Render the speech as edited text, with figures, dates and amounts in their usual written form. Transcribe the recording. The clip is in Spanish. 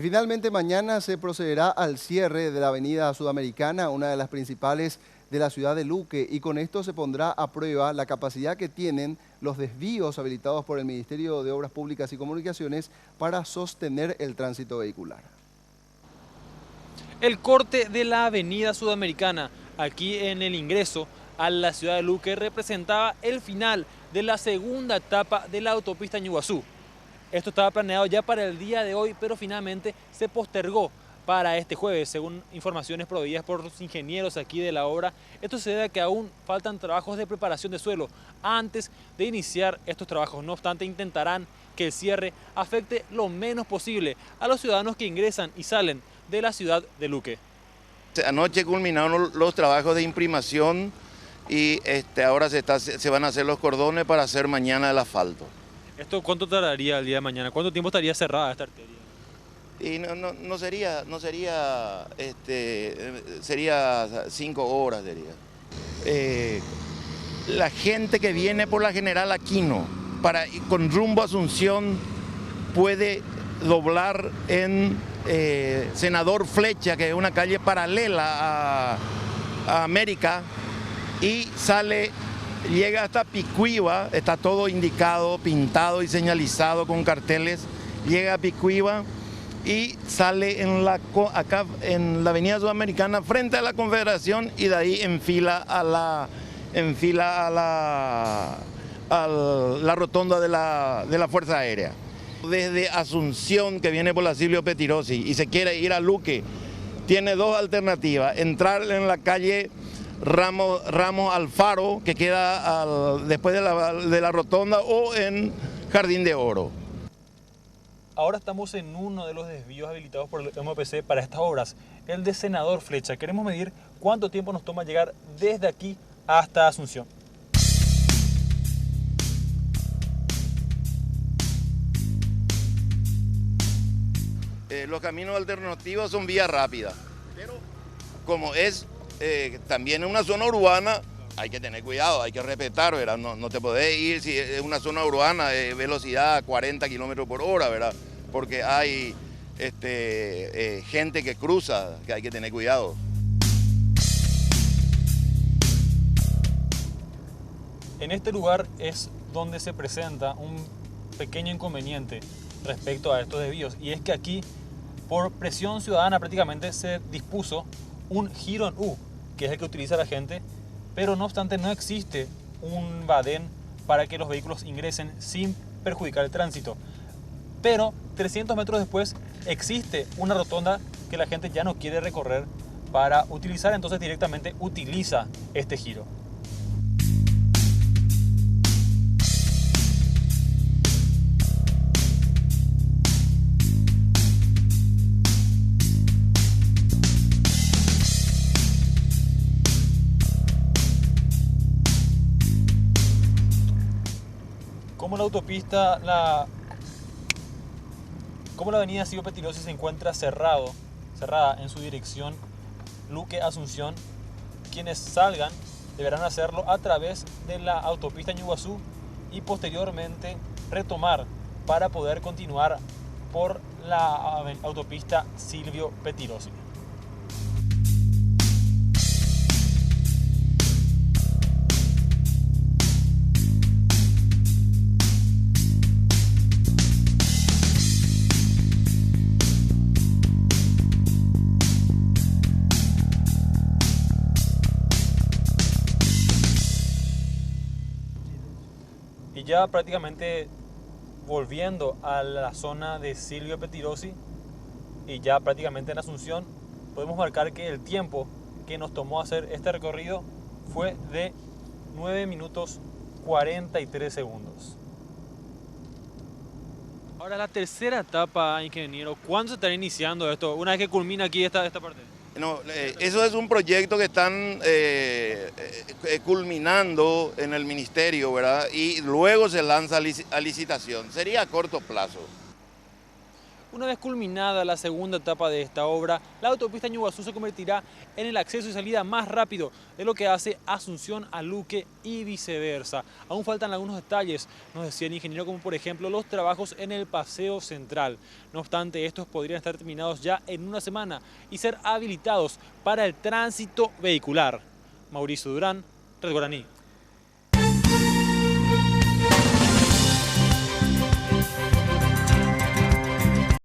Y finalmente mañana se procederá al cierre de la Avenida Sudamericana, una de las principales de la ciudad de Luque, y con esto se pondrá a prueba la capacidad que tienen los desvíos habilitados por el Ministerio de Obras Públicas y Comunicaciones para sostener el tránsito vehicular. El corte de la Avenida Sudamericana, aquí en el ingreso a la ciudad de Luque, representaba el final de la segunda etapa de la autopista Ñuguazú. Esto estaba planeado ya para el día de hoy, pero finalmente se postergó para este jueves, según informaciones proveídas por los ingenieros aquí de la obra. Esto se debe a que aún faltan trabajos de preparación de suelo antes de iniciar estos trabajos. No obstante, intentarán que el cierre afecte lo menos posible a los ciudadanos que ingresan y salen de la ciudad de Luque. Anoche culminaron los trabajos de imprimación y ahora se van a hacer los cordones para hacer mañana el asfalto. ¿Esto cuánto tardaría el día de mañana? ¿Cuánto tiempo estaría cerrada esta arteria? Y sería 5 horas, diría. La gente que viene por la General Aquino con rumbo a Asunción puede doblar en Senador Flecha, que es una calle paralela a América, y llega hasta Picuiba, está todo indicado, pintado y señalizado con carteles, llega a Picuiba y sale acá en la Avenida Sudamericana frente a la Confederación, y de ahí enfila a la rotonda de la Fuerza Aérea. Desde Asunción, que viene por la Silvio Pettirossi y se quiere ir a Luque, tiene dos alternativas: entrar en la calle Ramos Alfaro, que queda después de la rotonda, o en Jardín de Oro. Ahora estamos en uno de los desvíos habilitados por el MPC para estas obras, el de Senador Flecha. Queremos medir cuánto tiempo nos toma llegar desde aquí hasta Asunción. Los caminos alternativos son vías rápidas, pero como es también en una zona urbana, hay que tener cuidado, hay que respetar, ¿verdad? No te podés ir si es una zona urbana de velocidad a 40 kilómetros por hora, ¿verdad? Porque hay gente que cruza, que hay que tener cuidado. En este lugar es donde se presenta un pequeño inconveniente respecto a estos desvíos, y es que aquí, por presión ciudadana, prácticamente se dispuso un giro en U, que es el que utiliza la gente, pero no obstante no existe un badén para que los vehículos ingresen sin perjudicar el tránsito. Pero 300 metros después existe una rotonda que la gente ya no quiere recorrer para utilizar, entonces directamente utiliza este giro. Como la avenida Silvio Pettirossi se encuentra cerrada en su dirección Luque-Asunción, quienes salgan deberán hacerlo a través de la autopista Ñuguazú y posteriormente retomar para poder continuar por la autopista Silvio Pettirossi. Y ya prácticamente volviendo a la zona de Silvio Pettirossi y ya prácticamente en Asunción, podemos marcar que el tiempo que nos tomó hacer este recorrido fue de 9 minutos 43 segundos. Ahora la tercera etapa, ingeniero, ¿cuándo se estará iniciando esto? Una vez que culmina aquí esta parte. No, eso es un proyecto que están culminando en el ministerio, ¿verdad? Y luego se lanza a licitación. Sería a corto plazo. Una vez culminada la segunda etapa de esta obra, la autopista Ñuguazú se convertirá en el acceso y salida más rápido de lo que hace Asunción a Luque y viceversa. Aún faltan algunos detalles, nos decía el ingeniero, como por ejemplo los trabajos en el paseo central. No obstante, estos podrían estar terminados ya en una semana y ser habilitados para el tránsito vehicular. Mauricio Durán, Red Guaraní.